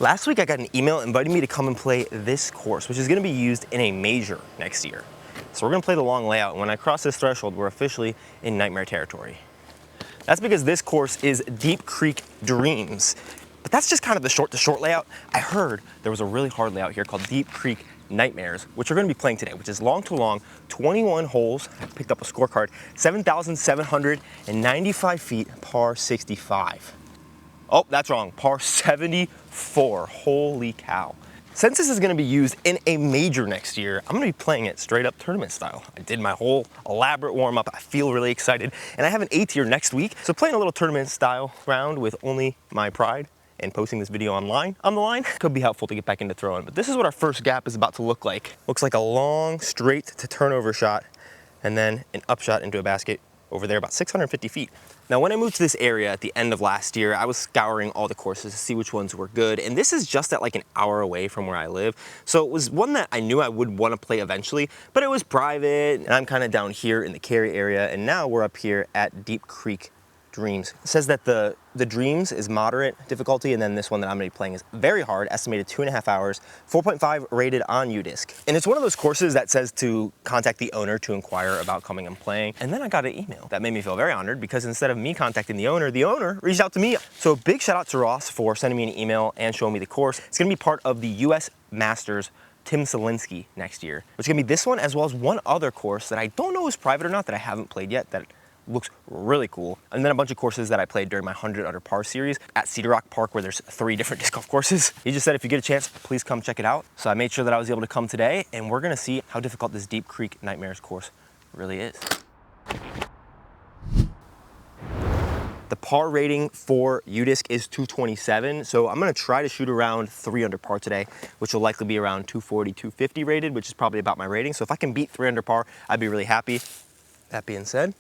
Last week I got an email inviting me to come and play this course, which is going to be used in a major next year. So we're going to play the long layout, and when I cross this threshold, we're officially in nightmare territory. That's because this course is Deep Creek Dreams. But that's just kind of the short layout. I heard there was a really hard layout here called Deep Creek Nightmares, which we're going to be playing today, which is long to long, 21 holes. I picked up a scorecard, 7,795 feet, par 65. Oh, that's wrong, par 74, holy cow. Since this is gonna be used in a major next year, I'm gonna be playing it straight up tournament style. I did my whole elaborate warm up, I feel really excited, and I have an 8-tier next week, so playing a little tournament style round with only my pride and posting this video online on the line could be helpful to get back into throwing. But this is what our first gap is about to look like. Looks like a long straight to turnover shot and then an upshot into a basket over there about 650 feet. Now, when I moved to this area at the end of last year, I was scouring all the courses to see which ones were good. And this is just at like an hour away from where I live. So it was one that I knew I would want to play eventually, but it was private. And I'm kind of down here in the Cary area. And now we're up here at Deep Creek Dreams. It says that the Dreams is moderate difficulty, and then this one that I'm gonna be playing is very hard, estimated 2.5 hours, 4.5 rated on UDisc. And it's one of those courses that says to contact the owner to inquire about coming and playing. And then I got an email that made me feel very honored because instead of me contacting the owner reached out to me. So big shout out to Ross for sending me an email and showing me the course. It's gonna be part of the US Masters Tim Selinsky next year, which is gonna be this one as well as one other course that I don't know is private or not that I haven't played yet that looks really cool. And then a bunch of courses that I played during my 100 Under Par series at Cedar Rock Park, where there's 3 different disc golf courses. He just said if you get a chance, please come check it out. So I made sure that I was able to come today, and we're gonna see how difficult this Deep Creek Nightmares course really is. The par rating for UDisc is 227, so I'm gonna try to shoot around 3 under par today, which will likely be around 240, 250 rated, which is probably about my rating. So if I can beat 3 under par, I'd be really happy. That being said,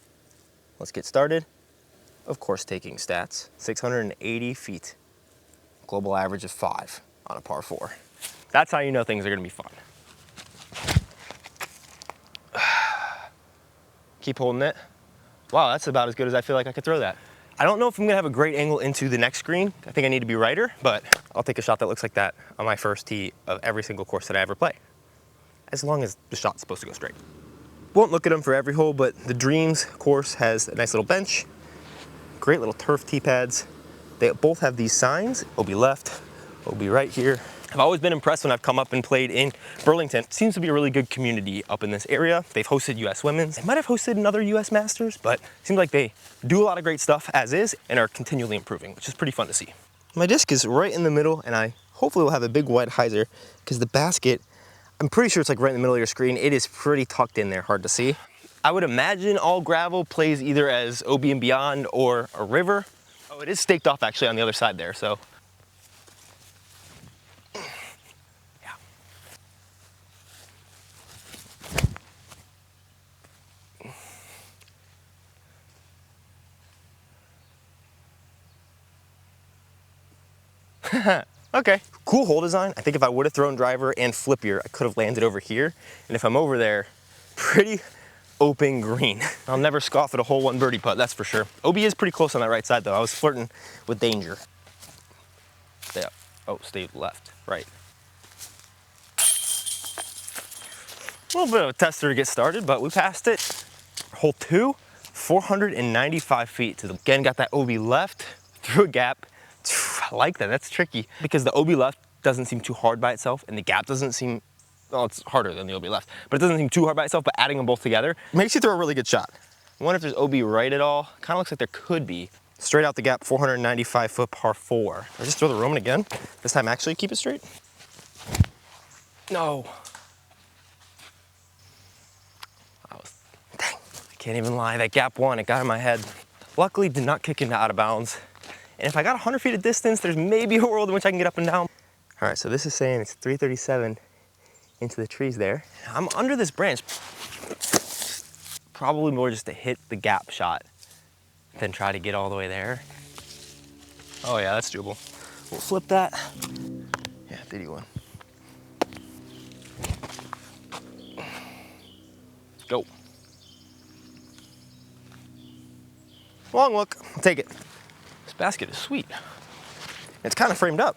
let's get started. Of course, taking stats, 680 feet. Global average of 5 on a par 4. That's how you know things are gonna be fun. Keep holding it. Wow, that's about as good as I feel like I could throw that. I don't know if I'm gonna have a great angle into the next green. I think I need to be righter, but I'll take a shot that looks like that on my first tee of every single course that I ever play, as long as the shot's supposed to go straight. Won't look at them for every hole, but the Dreams course has a nice little bench, great little turf tee pads. They both have these signs, OB left, OB right here. I've always been impressed when I've come up and played in Burlington. It seems to be a really good community up in this area. They've hosted US Women's. They might have hosted another US Masters, but it seems like they do a lot of great stuff as is and are continually improving, which is pretty fun to see. My disc is right in the middle, and I hopefully will have a big wide hyzer because the basket, I'm pretty sure it's like right in the middle of your screen. It is pretty tucked in there, hard to see. I would imagine all gravel plays either as OB and beyond or a river. Oh, it is staked off actually on the other side there, so. Yeah. Okay, cool hole design. I think if I would have thrown driver and flippier, I could have landed over here. And if I'm over there, pretty open green. I'll never scoff at a hole 1 birdie putt, that's for sure. OB is pretty close on that right side though. I was flirting with danger. Stay up. Oh, stay left, right. A little bit of a tester to get started, but we passed it. Hole 2, 495 feet to the, again, got that OB left, through a gap. I like that, that's tricky. Because the OB left doesn't seem too hard by itself, and the gap doesn't seem, well, it's harder than the OB left, but it doesn't seem too hard by itself, but adding them both together makes you throw a really good shot. I wonder if there's OB right at all. Kind of looks like there could be. Straight out the gap, 495 foot par 4. I just throw the Roman again. This time actually keep it straight. No. Dang, I can't even lie. That gap 1, it got in my head. Luckily did not kick into out of bounds. And if I got 100 feet of distance, there's maybe a world in which I can get up and down. All right, so this is saying it's 337 into the trees there. I'm under this branch. Probably more just to hit the gap shot than try to get all the way there. Oh yeah, that's doable. We'll flip that. Yeah, 31. Go. Long look, I'll take it. This basket is sweet. It's kind of framed up.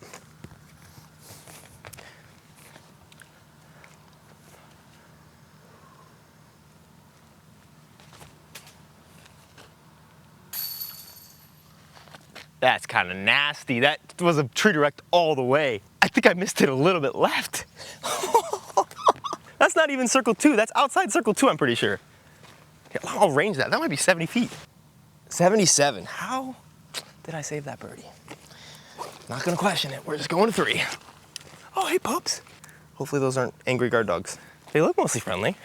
That's kind of nasty. That was a tree direct all the way. I think I missed it a little bit left. That's not even circle 2. That's outside circle 2, I'm pretty sure. Here, I'll range that. That might be 70 feet. 77. How did I save that birdie? Not gonna question it. We're just going to 3. Oh, hey, pups. Hopefully those aren't angry guard dogs. They look mostly friendly.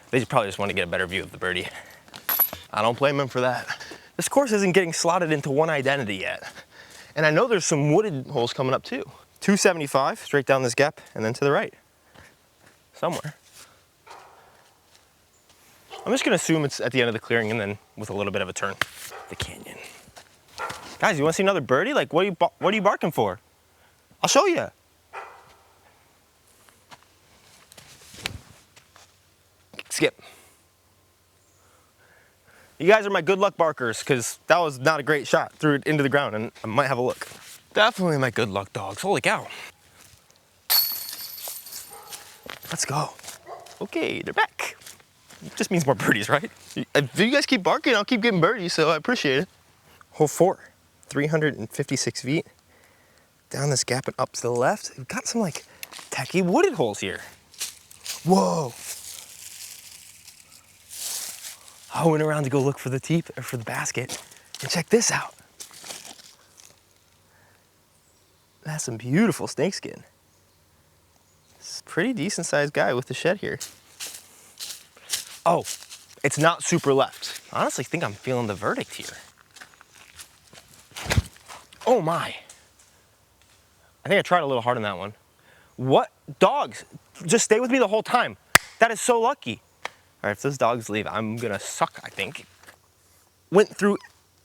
They probably just want to get a better view of the birdie. I don't blame them for that. This course isn't getting slotted into one identity yet. And I know there's some wooded holes coming up too. 275 straight down this gap and then to the right. Somewhere. I'm just gonna assume it's at the end of the clearing and then with a little bit of a turn. The canyon. Guys, you wanna see another birdie? Like, what are you barking for? I'll show you. Skip. You guys are my good luck barkers, because that was not a great shot. Threw it into the ground and I might have a look. Definitely my good luck dogs. Holy cow. Let's go. Okay, they're back. It just means more birdies, right? If you guys keep barking, I'll keep getting birdies, so I appreciate it. Hole 4, 356 feet. Down this gap and up to the left. We've got some like techie wooded holes here. Whoa. I went around to go look for the tee or for the basket, and check this out. That's some beautiful snakeskin. It's a pretty decent sized guy with the shed here. Oh, it's not super left. I honestly think I'm feeling the verdict here. Oh my. I think I tried a little hard on that one. What? Dogs, just stay with me the whole time. That is so lucky. All right, if those dogs leave, I'm gonna suck, I think. Went through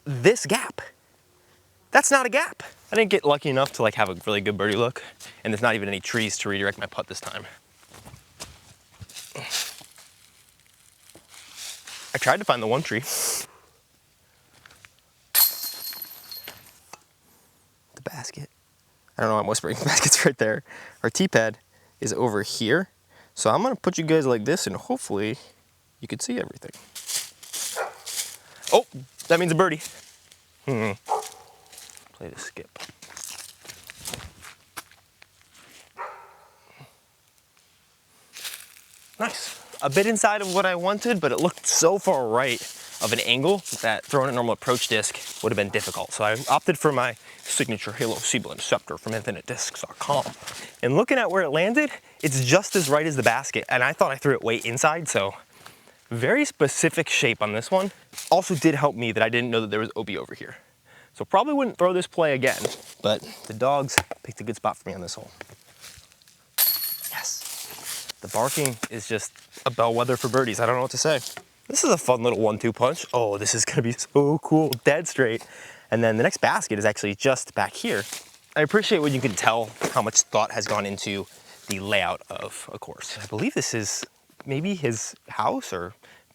this gap. That's not a gap. I didn't get lucky enough to like have a really good birdie look, and there's not even any trees to redirect my putt this time. I tried to find the one tree. The basket. I don't know, I'm whispering. The basket's right there. Our tee pad is over here. So I'm gonna put you guys like this and hopefully you can see everything. Oh, that means a birdie. Play the skip. Nice. A bit inside of what I wanted, but it looked so far right of an angle that throwing a normal approach disc would have been difficult. So I opted for my signature Halo Seablend Scepter from InfiniteDiscs.com. And looking at where it landed, it's just as right as the basket. And I thought I threw it way inside, so very specific shape on this one. Also did help me that I didn't know that there was OB over here. So probably wouldn't throw this play again, but the dogs picked a good spot for me on this hole. Yes. The barking is just a bellwether for birdies. I don't know what to say. This is a fun little 1-2 punch. Oh, this is gonna be so cool, dead straight. And then the next basket is actually just back here. I appreciate when you can tell how much thought has gone into the layout of a course. I believe this is maybe his house, or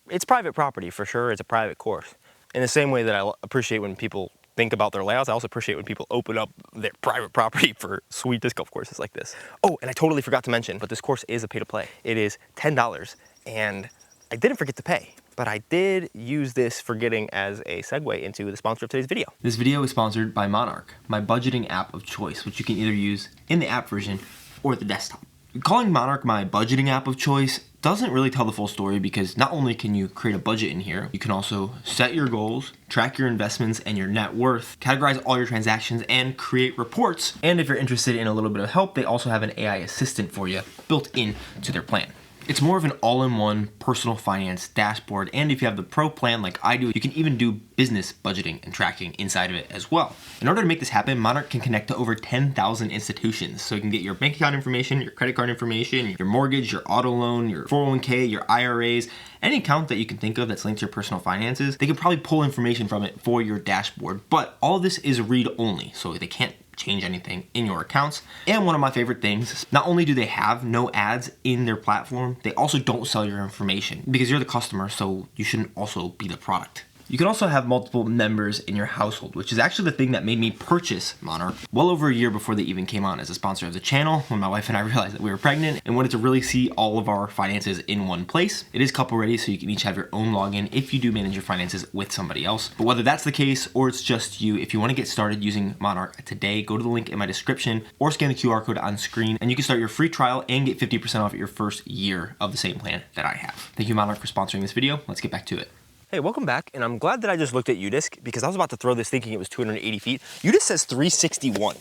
it's private property for sure. It's a private course. In the same way that I appreciate when people think about their layouts, I also appreciate when people open up their private property for sweet disc golf courses like this. Oh, and I totally forgot to mention, but this course is a pay to play. It is $10, and I didn't forget to pay, but I did use this forgetting as a segue into the sponsor of today's video. This video is sponsored by Monarch, my budgeting app of choice, which you can either use in the app version or the desktop. Calling Monarch my budgeting app of choice doesn't really tell the full story, because not only can you create a budget in here, you can also set your goals, track your investments and your net worth, categorize all your transactions, and create reports. And if you're interested in a little bit of help, they also have an AI assistant for you built into their plan. It's more of an all-in-one personal finance dashboard, and if you have the pro plan like I do, you can even do business budgeting and tracking inside of it as well. In order to make this happen, Monarch can connect to over 10,000 institutions, so you can get your bank account information, your credit card information, your mortgage, your auto loan, your 401k, your IRAs, any account that you can think of that's linked to your personal finances. They can probably pull information from it for your dashboard, but all of this is read-only, so they can't change anything in your accounts. And one of my favorite things, not only do they have no ads in their platform, they also don't sell your information, because you're the customer, so you shouldn't also be the product. You can also have multiple members in your household, which is actually the thing that made me purchase Monarch well over a year before they even came on as a sponsor of the channel, when my wife and I realized that we were pregnant and wanted to really see all of our finances in one place. It is couple ready, so you can each have your own login if you do manage your finances with somebody else. But whether that's the case or it's just you, if you want to get started using Monarch today, go to the link in my description or scan the QR code on screen and you can start your free trial and get 50% off your first year of the same plan that I have. Thank you, Monarch, for sponsoring this video. Let's get back to it. Hey, welcome back, and I'm glad that I just looked at UDisc because I was about to throw this thinking it was 280 feet. UDisc says 361.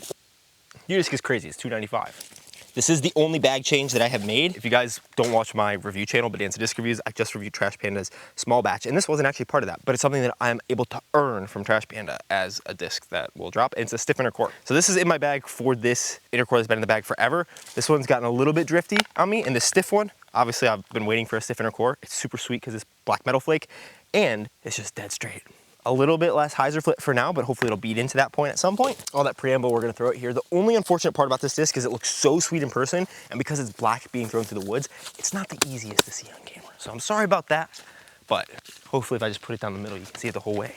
UDisc is crazy, it's 295. This is the only bag change that I have made. If you guys don't watch my review channel, Bodanza Disc Reviews, I just reviewed Trash Panda's small batch, and this wasn't actually part of that, but it's something that I'm able to earn from Trash Panda as a disc that will drop, and it's a stiff inner core. So this is in my bag for this inner core that's been in the bag forever. This one's gotten a little bit drifty on me, and the stiff one, obviously I've been waiting for a stiff inner core. It's super sweet because it's black metal flake, and it's just dead straight. A little bit less hyzer flip for now, but hopefully it'll beat into that point at some point. All that preamble, we're gonna throw it here. The only unfortunate part about this disc is it looks so sweet in person, and because it's black being thrown through the woods, it's not the easiest to see on camera. So I'm sorry about that, but hopefully if I just put it down the middle, you can see it the whole way.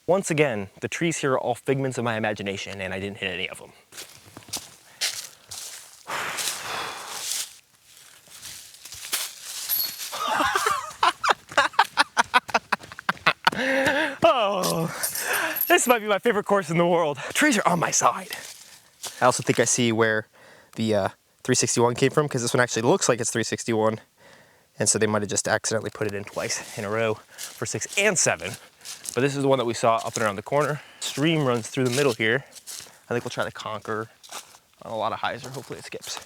Once again, the trees here are all figments of my imagination, and I didn't hit any of them. Oh, this might be my favorite course in the world. The trees are on my side. I also think I see where the 361 came from, because this one actually looks like it's 361. And so they might have just accidentally put it in twice in a row for 6 and 7. But this is the one that we saw up and around the corner. Stream runs through the middle here. I think we'll try to conquer on a lot of hyzer. Hopefully it skips.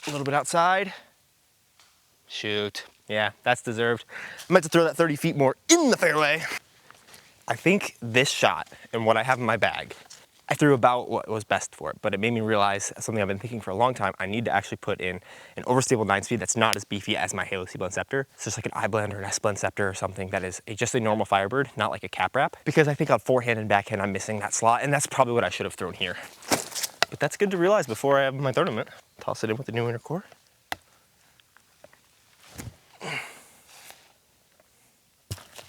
A little bit outside. Shoot. Yeah, that's deserved. I meant to throw that 30 feet more in the fairway. I think this shot and what I have in my bag, I threw about what was best for it, but it made me realize something I've been thinking for a long time. I need to actually put in an overstable 9-speed that's not as beefy as my Halo C-Blend Scepter. It's just like an I-Blend or an S-Blend Scepter or something that is just a normal Firebird, not like a cap wrap, because I think on forehand and backhand I'm missing that slot, and that's probably what I should have thrown here. But that's good to realize before I have my tournament. Toss it in with the new inner core.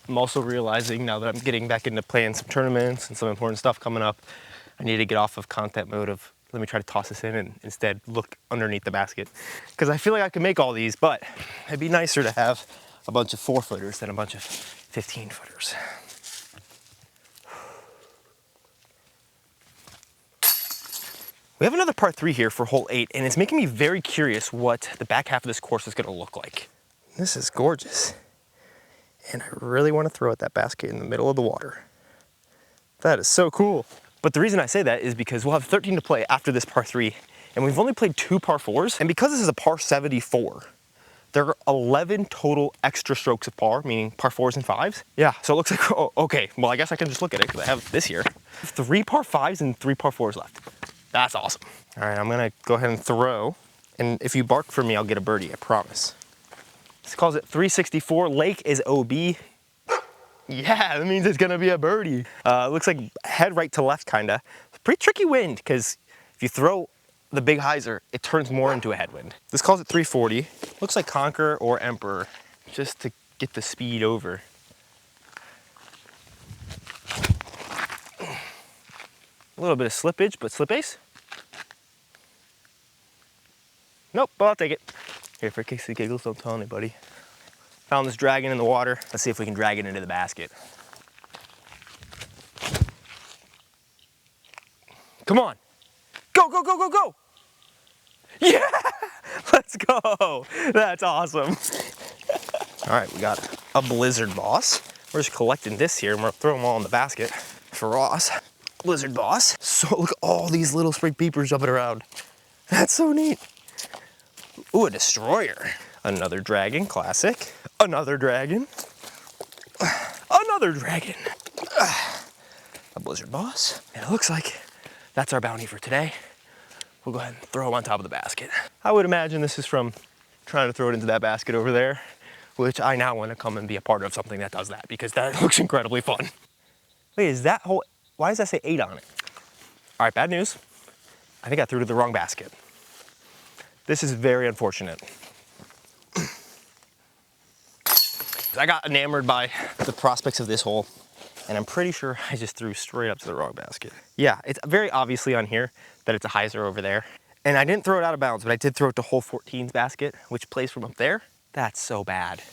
I'm also realizing now that I'm getting back into playing some tournaments and some important stuff coming up, I need to get off of content mode of let me try to toss this in and instead look underneath the basket. Because I feel like I can make all these, but it'd be nicer to have a bunch of 4-footers than a bunch of 15-footers. We have another par 3 here for hole 8, and it's making me very curious what the back half of this course is gonna look like. This is gorgeous. And I really want to throw at that basket in the middle of the water. That is so cool. But the reason I say that is because we'll have 13 to play after this par 3, and we've only played 2 par 4s. And because this is a par 74, there are 11 total extra strokes of par, meaning par 4s and 5s. Yeah, so it looks like, oh, okay, well, I guess I can just look at it because I have this here. 3 par 5s and 3 par 4s left. That's awesome. All right, I'm gonna go ahead and throw. And if you bark for me, I'll get a birdie, I promise. This calls it 364. Lake is OB. Yeah, that means it's gonna be a birdie. Looks like head right to left, kinda. Pretty tricky wind, because if you throw the big hyzer, it turns more into a headwind. This calls it 340. Looks like Conqueror or Emperor, just to get the speed over. A little bit of slippage, but slip ace. Nope, but I'll take it. Here, for kicks and giggles, don't tell anybody. Found this dragon in the water. Let's see if we can drag it into the basket. Come on. Go, go, go, go, go. Yeah, let's go. That's awesome. All right, we got a Blizzard Boss. We're just collecting this here and we're throwing them all in the basket for Ross. Blizzard Boss. So look at all these little spring peepers jumping around. That's so neat. Ooh, a Destroyer. Another dragon, classic. Another dragon. Another dragon. A Blizzard Boss. And it looks like that's our bounty for today. We'll go ahead and throw them on top of the basket. I would imagine this is from trying to throw it into that basket over there, which I now want to come and be a part of something that does that because that looks incredibly fun. Wait, is that whole, why does that say 8 on it? All right, bad news. I think I threw to the wrong basket. This is very unfortunate. I got enamored by the prospects of this hole, and I'm pretty sure I just threw straight up to the wrong basket. Yeah, it's very obviously on here that it's a hyzer over there. And I didn't throw it out of bounds, but I did throw it to hole 14's basket, which plays from up there. That's so bad.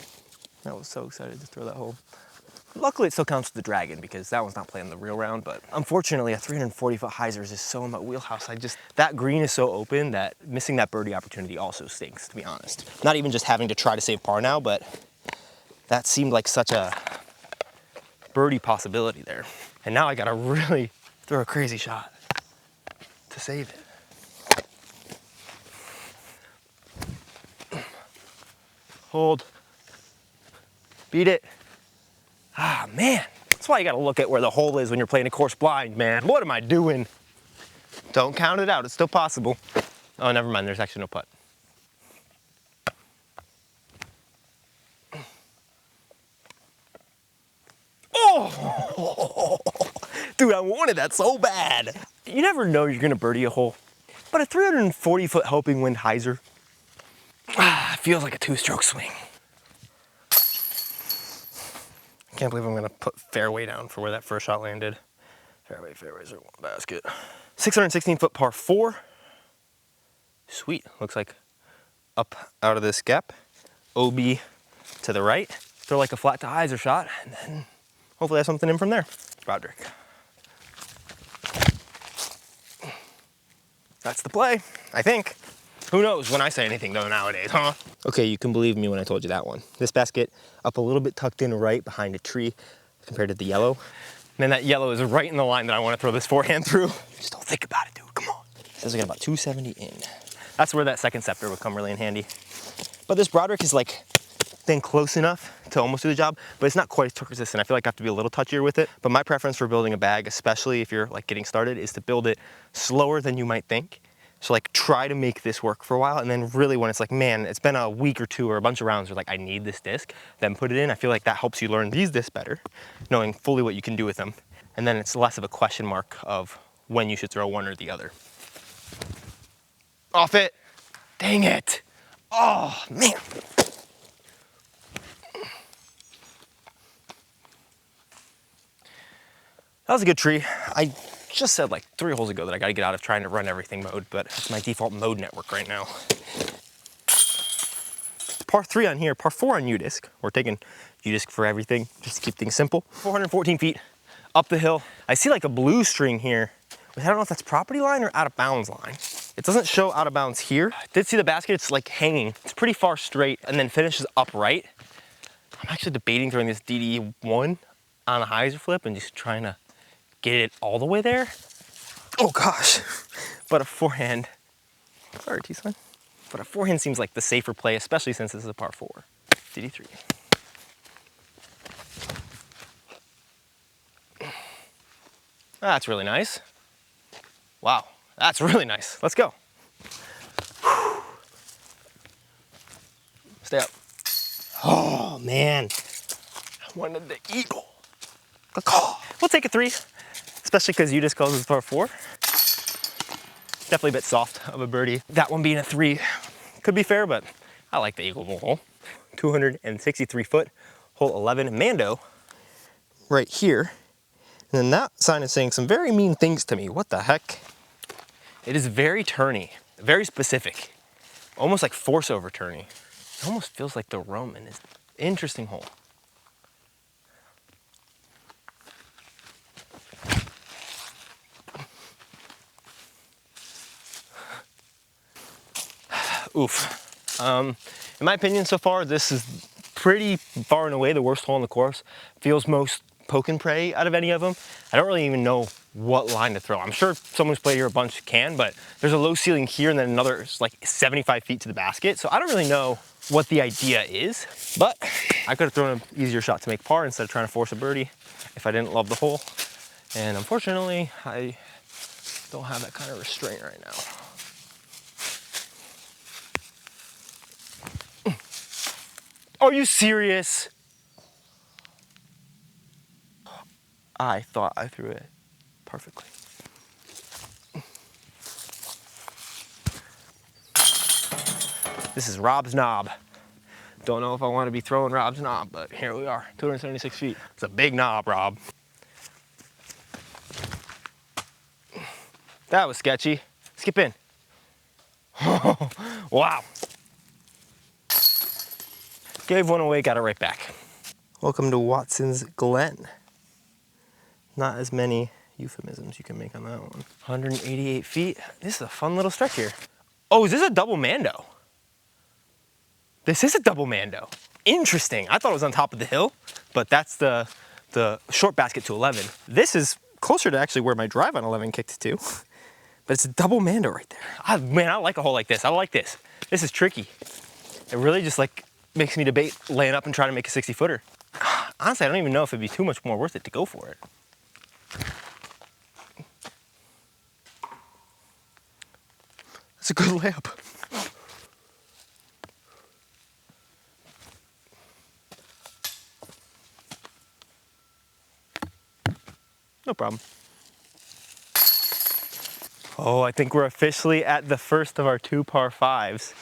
I was so excited to throw that hole. Luckily, it still counts for the dragon because that one's not playing the real round, but unfortunately, a 340-foot hyzer is just so in my wheelhouse. That green is so open that missing that birdie opportunity also stinks, to be honest. Not even just having to try to save par now, but that seemed like such a birdie possibility there. And now I gotta really throw a crazy shot to save it. Hold. Beat it. Ah, man. That's why you gotta look at where the hole is when you're playing a course blind, man. What am I doing? Don't count it out, it's still possible. Oh, never mind, there's actually no putt. Oh! Dude, I wanted that so bad. You never know you're gonna birdie a hole, but a 340-foot helping wind hyzer, feels like a two-stroke swing. Can't believe I'm gonna put fairway down for where that first shot landed. Fairways are one basket. 616-foot par 4. Sweet, looks like up out of this gap. OB to the right. Throw like a flat to hyzer shot, and then hopefully have something in from there. Broderick. That's the play, I think. Who knows when I say anything though nowadays, huh? Okay, you can believe me when I told you that one. This basket up a little bit tucked in right behind a tree compared to the yellow. And then that yellow is right in the line that I want to throw this forehand through. Just don't think about it, dude, come on. It says I got about 270 in. That's where that second scepter would come really in handy. But this Broderick is like been close enough to almost do the job, but it's not quite as torque resistant. I feel like I have to be a little touchier with it. But my preference for building a bag, especially if you're like getting started, is to build it slower than you might think. So like try to make this work for a while, and then really when it's like, man, it's been a week or two or a bunch of rounds where like I need this disc, then put it in. I feel like that helps you learn these discs better, knowing fully what you can do with them. And then it's less of a question mark of when you should throw one or the other. Off it. Dang it. Oh, man. That was a good tree. I just said like 3 holes ago that I gotta get out of trying to run everything mode, but it's my default mode network right now. Par 3 on here, par 4 on U-disc. We're taking U-disc for everything, just to keep things simple. 414 feet up the hill. I see like a blue string here. I don't know if that's property line or out of bounds line. It doesn't show out of bounds here. I did see the basket, it's like hanging. It's pretty far straight and then finishes upright. I'm actually debating throwing this DD1 on a hyzer flip and just trying to get it all the way there. Oh gosh, but a forehand, sorry T-Sign, but a forehand seems like the safer play, especially since this is a par 4. DD3. That's really nice. Wow, that's really nice. Let's go. Stay up. Oh man, I wanted the eagle. We'll take a 3. Especially because you just called this par 4. Definitely a bit soft of a birdie. That one being a 3 could be fair, but I like the eagle hole. 263 foot, hole 11, Mando, right here. And then that sign is saying some very mean things to me. What the heck? It is very turny, very specific, almost like force over turny. It almost feels like the Roman is interesting hole. Oof. In my opinion so far, this is pretty far and away the worst hole in the course. Feels most poke and pray out of any of them. I don't really even know what line to throw. I'm sure someone who's played here a bunch can, but there's a low ceiling here and then another like 75 feet to the basket. So I don't really know what the idea is, but I could have thrown an easier shot to make par instead of trying to force a birdie if I didn't love the hole. And unfortunately, I don't have that kind of restraint right now. Are you serious? I thought I threw it perfectly. This is Rob's knob. Don't know if I want to be throwing Rob's knob, but here we are, 276 feet. It's a big knob, Rob. That was sketchy. Skip in. Wow. Gave one away, got it right back. Welcome to Watson's Glen. Not as many euphemisms you can make on that one. 188 feet. This is a fun little stretch here. Oh, is this a double mando? This is a double mando. Interesting. I thought it was on top of the hill, but that's the short basket to 11. This is closer to actually where my drive on 11 kicked to. But it's a double mando right there. Man, I like a hole like this. I like this. This is tricky. It really just like makes me debate laying up and trying to make a 60-footer. Honestly, I don't even know if it'd be too much more worth it to go for it. That's a good layup. No problem. Oh, I think we're officially at the first of our 2 par 5s.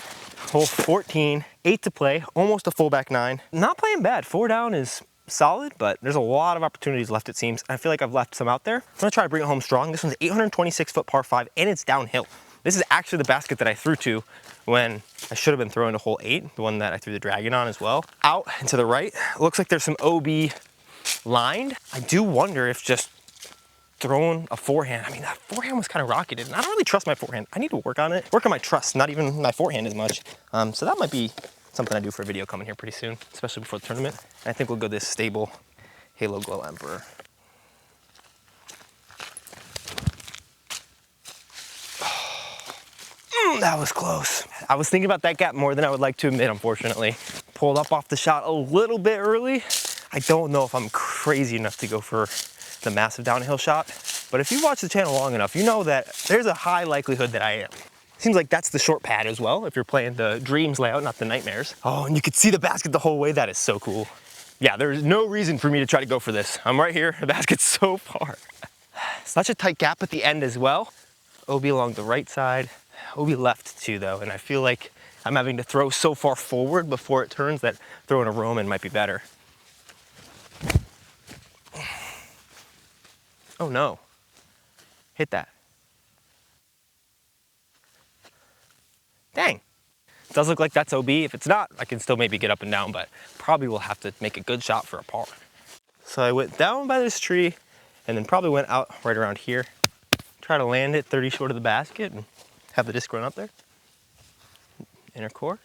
Hole 14, 8 to play, almost a full back 9. Not playing bad. 4 down is solid, but there's a lot of opportunities left, it seems. I feel like I've left some out there. I'm gonna try to bring it home strong. This one's 826-foot par 5, and it's downhill. This is actually the basket that I threw to when I should have been throwing to hole 8, the one that I threw the dragon on as well. Out and to the right, looks like there's some OB lined. I do wonder if just throwing a forehand. I mean, that forehand was kind of rocketed, and I don't really trust my forehand. I need to work on it. Work on my trust, not even my forehand as much. So that might be something I do for a video coming here pretty soon, especially before the tournament. And I think we'll go this stable Halo Glow Emperor. That was close. I was thinking about that gap more than I would like to admit, unfortunately. Pulled up off the shot a little bit early. I don't know if I'm crazy enough to go for the massive downhill shot, but if you watch the channel long enough, you know that there's a high likelihood that I am. Seems like that's the short pad as well, if you're playing the Dreams layout, not the Nightmares. Oh, and you could see the basket the whole way. That is so cool. Yeah, there's no reason for me to try to go for this. I'm right here, the basket's so far. Such a tight gap at the end as well. OB along the right side, OB left too though, and I feel like I'm having to throw so far forward before it turns that throwing a Roman might be better. Oh no, hit that. Dang, does look like that's OB. If it's not, I can still maybe get up and down, but probably will have to make a good shot for a par. So I went down by this tree and then probably went out right around here. Try to land it 30 short of the basket and have the disc run up there. Inner core.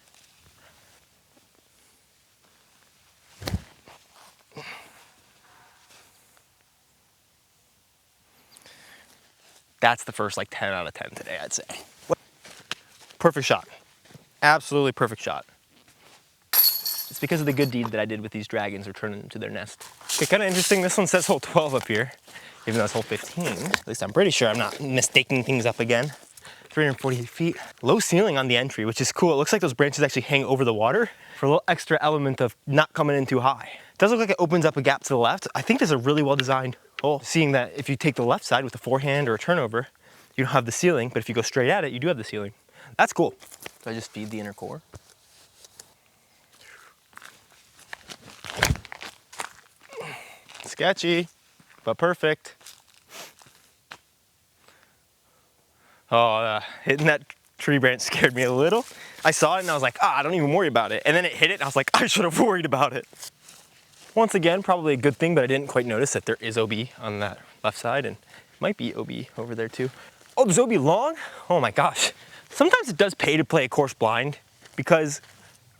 That's the first like 10 out of 10 today, I'd say. Perfect shot. Absolutely perfect shot. It's because of the good deed that I did with these dragons returning them to their nest. Okay, kind of interesting. This one says hole 12 up here, even though it's hole 15. At least I'm pretty sure I'm not mistaking things up again. 348 feet. Low ceiling on the entry, which is cool. It looks like those branches actually hang over the water for a little extra element of not coming in too high. It does look like it opens up a gap to the left. I think this is a really well designed hole. Seeing that if you take the left side with a forehand or a turnover, you don't have the ceiling, but if you go straight at it, you do have the ceiling. That's cool. So I just feed the inner core. Sketchy, but perfect. Oh, hitting that tree branch scared me a little. I saw it and I was like, I don't even worry about it. And then it hit it and I was like, I should have worried about it. Once again, probably a good thing, but I didn't quite notice that there is OB on that left side and might be OB over there too. Oh, there's OB long? Oh my gosh. Sometimes it does pay to play a course blind because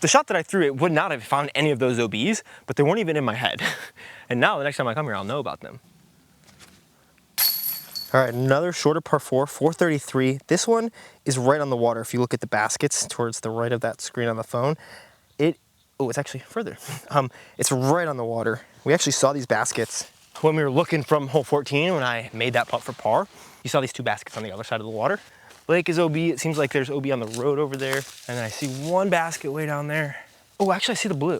the shot that I threw, it would not have found any of those OBs, but they weren't even in my head. And now the next time I come here, I'll know about them. All right, another shorter par 4, 433. This one is right on the water. If you look at the baskets towards the right of that screen on the phone, it's actually further. It's right on the water. We actually saw these baskets when we were looking from hole 14 when I made that putt for par. You saw these 2 baskets on the other side of the water. Lake is OB. It seems like there's OB on the road over there. And then I see 1 basket way down there. Oh, actually I see the blue.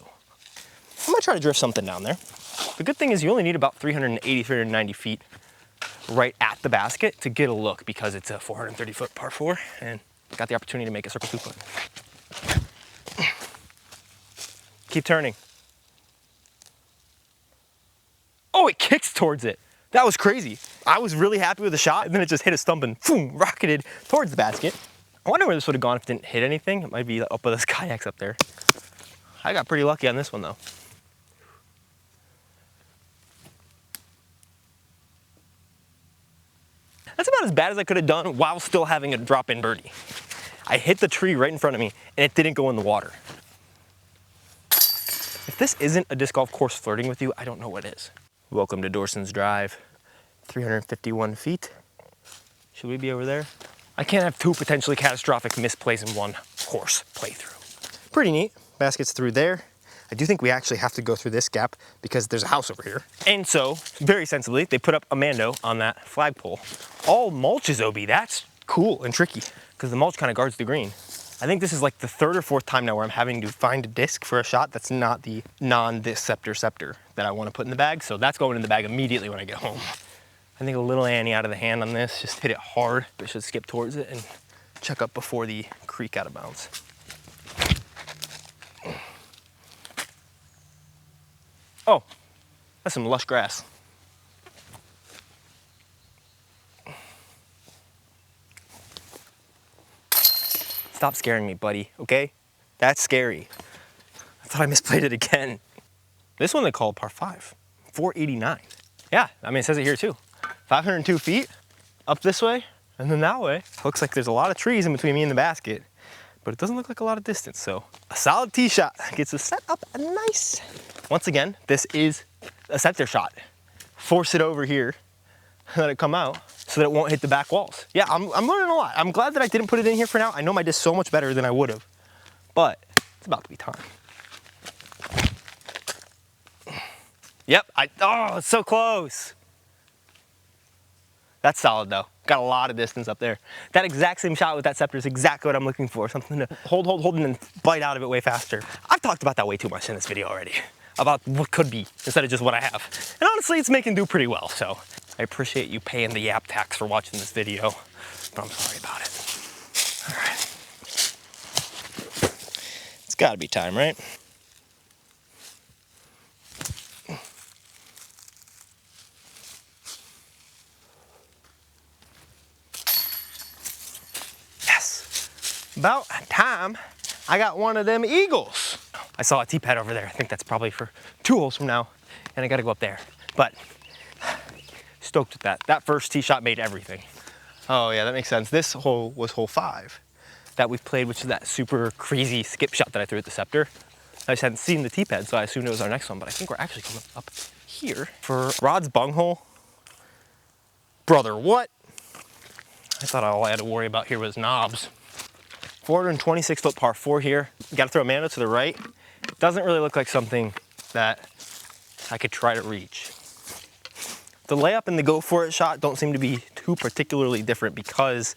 I'm gonna try to drift something down there. The good thing is you only need about 380, 390 feet right at the basket to get a look because it's a 430-foot par 4 and got the opportunity to make a circle 2 putt. Keep turning. Oh, it kicks towards it. That was crazy. I was really happy with the shot, and then it just hit a stump and boom, rocketed towards the basket. I wonder where this would have gone if it didn't hit anything. It might be up by those kayaks up there. I got pretty lucky on this one though. That's about as bad as I could have done while still having a drop-in birdie. I hit the tree right in front of me, and it didn't go in the water. If this isn't a disc golf course flirting with you, I don't know what is. Welcome to Dorson's Drive, 351 feet. Should we be over there? I can't have two potentially catastrophic misplays in one course playthrough. Pretty neat. Basket's through there. I do think we actually have to go through this gap because there's a house over here. And so, very sensibly, they put up a Mando on that flagpole. All mulch is OB. That's cool and tricky because the mulch kind of guards the green. I think this is like the third or fourth time now where I'm having to find a disc for a shot that's not the non-this scepter that I want to put in the bag. So that's going in the bag immediately when I get home. I think a little Annie out of the hand on this. Just hit it hard, but should skip towards it and check up before the creek out of bounds. Oh, that's some lush grass. Stop scaring me, buddy, okay? That's scary. I thought I misplayed it again. This one they call par 5, 489. Yeah, I mean, it says it here too. 502 feet up this way and then that way. Looks like there's a lot of trees in between me and the basket, but it doesn't look like a lot of distance. So a solid tee shot gets us set up nice. Once again, this is a scepter shot. Force it over here, let it come out so that it won't hit the back walls. Yeah, I'm learning a lot. I'm glad that I didn't put it in here for now. I know my disc so much better than I would have, but it's about to be time. Yep, oh, it's so close. That's solid though. Got a lot of distance up there. That exact same shot with that scepter is exactly what I'm looking for. Something to hold, and then bite out of it way faster. I've talked about that way too much in this video already. About what could be instead of just what I have. And honestly, it's making do pretty well. So I appreciate you paying the Yap tax for watching this video, but I'm sorry about it. All right. It's gotta be time, right? About time I got one of them eagles. I saw a tee pad over there. I think that's probably for 2 holes from now, and I gotta go up there. But stoked with that. That first tee shot made everything. Oh yeah, that makes sense. This hole was hole 5 that we've played, which is that super crazy skip shot that I threw at the scepter. I just hadn't seen the tee pad, so I assumed it was our next one, but I think we're actually coming up here for Rod's bung hole. Brother, what? I thought all I had to worry about here was knobs. 426 foot par 4 here. Got to throw a Mando to the right. Doesn't really look like something that I could try to reach. The layup and the go for it shot don't seem to be too particularly different because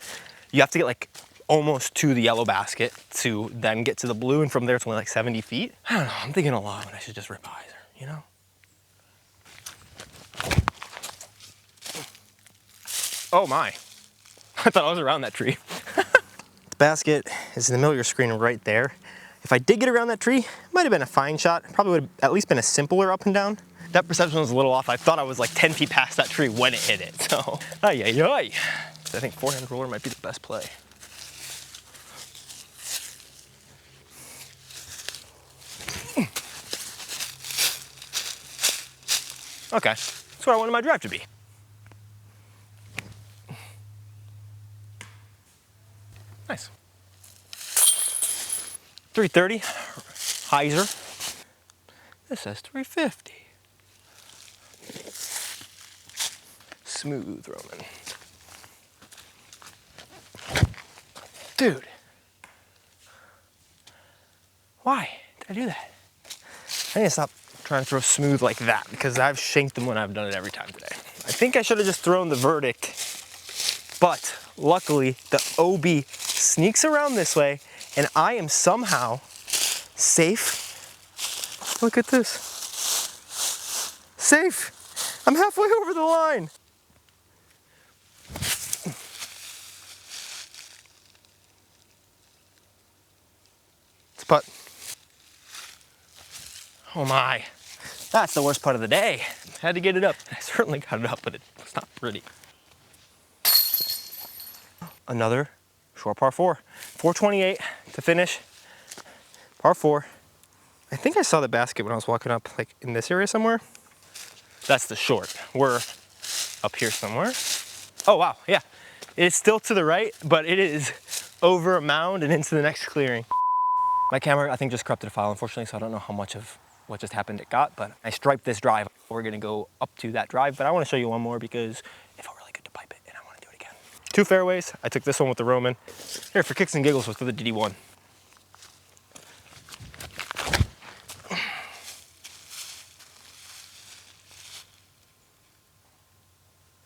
you have to get like almost to the yellow basket to then get to the blue, and from there it's only like 70 feet. I don't know, I'm thinking a lot when I should just rip hyzer, you know? Oh my, I thought I was around that tree. Basket is in the middle of your screen right there. If I did get around that tree, it might have been a fine shot. Probably would have at least been a simpler up and down. That perception was a little off. I thought I was like 10 feet past that tree when it hit it. So, ay, ay, ay. I think forehand roller might be the best play. Okay, that's where I wanted my drive to be. Nice. 330, hyzer. This says 350. Smooth Roman. Dude. Why did I do that? I need to stop trying to throw smooth like that because I've shanked them when I've done it every time today. I think I should have just thrown the verdict, but luckily the OB sneaks around this way and I am somehow safe. Look at this. Safe. I'm halfway over the line. It's putt. Oh my, that's the worst part of the day. Had to get it up. I certainly got it up, but it's not pretty. Another short par 4. 428 to finish. Par 4. I think I saw the basket when I was walking up, like in this area somewhere. That's the short. We're up here somewhere. Oh wow, yeah. It's still to the right, but it is over a mound and into the next clearing. My camera, I think, just corrupted a file, unfortunately, so I don't know how much of what just happened it got, but I striped this drive. We're gonna go up to that drive, but I wanna show you one more because it felt really good to pipe it, and I wanna do it again. 2 fairways. I took this one with the Roman. Here, for kicks and giggles, with the DD1.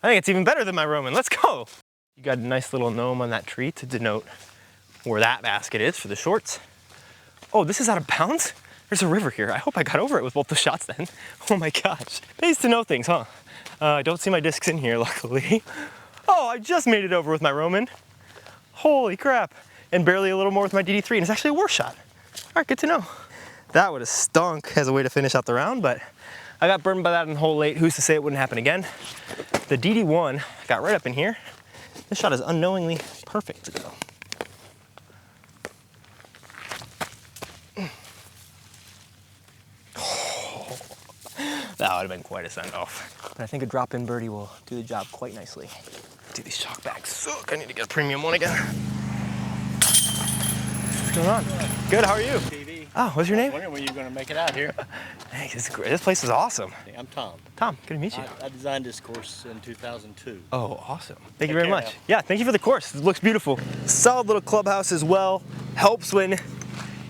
I think it's even better than my Roman. Let's go. You got a nice little gnome on that tree to denote where that basket is for the shorts. Oh, this is out of bounds? There's a river here. I hope I got over it with both the shots then. Oh my gosh. Pays to know things, huh? I don't see my discs in here, luckily. Oh, I just made it over with my Roman. Holy crap. And barely a little more with my DD3, and it's actually a worse shot. All right, good to know. That would have stunk as a way to finish out the round, but I got burned by that in hole 8. Who's to say it wouldn't happen again? The DD1 got right up in here. This shot is unknowingly perfect though. Oh, that would have been quite a send-off. But I think a drop-in birdie will do the job quite nicely. Dude, these chalk bags suck. I need to get a premium one again. What's going on? Good, how are you? TV. Oh, what's your I name? was wondering when you were going to make it out here. Hey, this is great. This place is awesome. Hey, I'm Tom. Tom, good to meet you. I designed this course in 2002. Oh, awesome. Thank you Take very care much. now. Yeah, thank you for the course. It looks beautiful. Solid little clubhouse as well. Helps when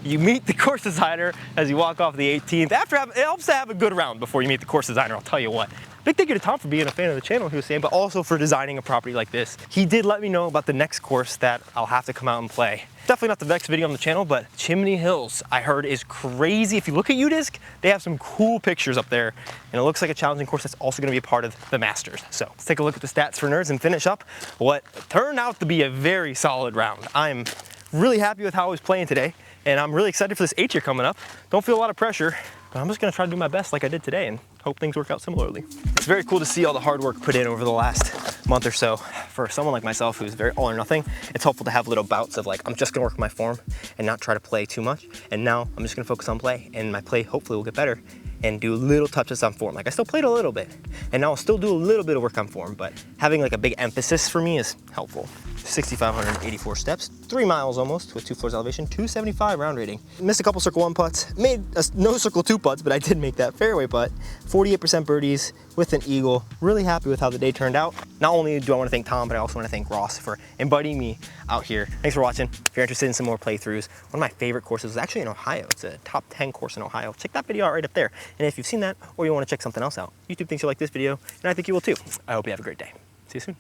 you meet the course designer as you walk off the 18th. It helps to have a good round before you meet the course designer, I'll tell you what. Big thank you to Tom for being a fan of the channel, he was saying, but also for designing a property like this. He did let me know about the next course that I'll have to come out and play. Definitely not the next video on the channel, but Chimney Hills, I heard, is crazy. If you look at UDisc, they have some cool pictures up there, and it looks like a challenging course that's also gonna be a part of the Masters. So let's take a look at the stats for nerds and finish up what turned out to be a very solid round. I'm really happy with how I was playing today, and I'm really excited for this 8 year coming up. Don't feel a lot of pressure, but I'm just gonna try to do my best like I did today and hope things work out similarly. It's very cool to see all the hard work put in over the last month or so. For someone like myself who's very all or nothing, it's helpful to have little bouts of like, I'm just gonna work my form and not try to play too much. And now I'm just gonna focus on play, and my play hopefully will get better and do little touches on form. Like I still played a little bit, and now I'll still do a little bit of work on form, but having like a big emphasis for me is helpful. 6,584 steps, 3 miles almost with 2 floors elevation, 275 round rating. Missed a couple circle 1 putts, made no circle 2 putts, but I did make that fairway putt. 48% birdies with an eagle. Really happy with how the day turned out. Not only do I want to thank Tom, but I also want to thank Ross for inviting me out here. Thanks for watching. If you're interested in some more playthroughs, one of my favorite courses is actually in Ohio. It's a top 10 course in Ohio. Check that video out right up there. And if you've seen that or you want to check something else out, YouTube thinks you'll like this video, and I think you will too. I hope you have a great day. See you soon.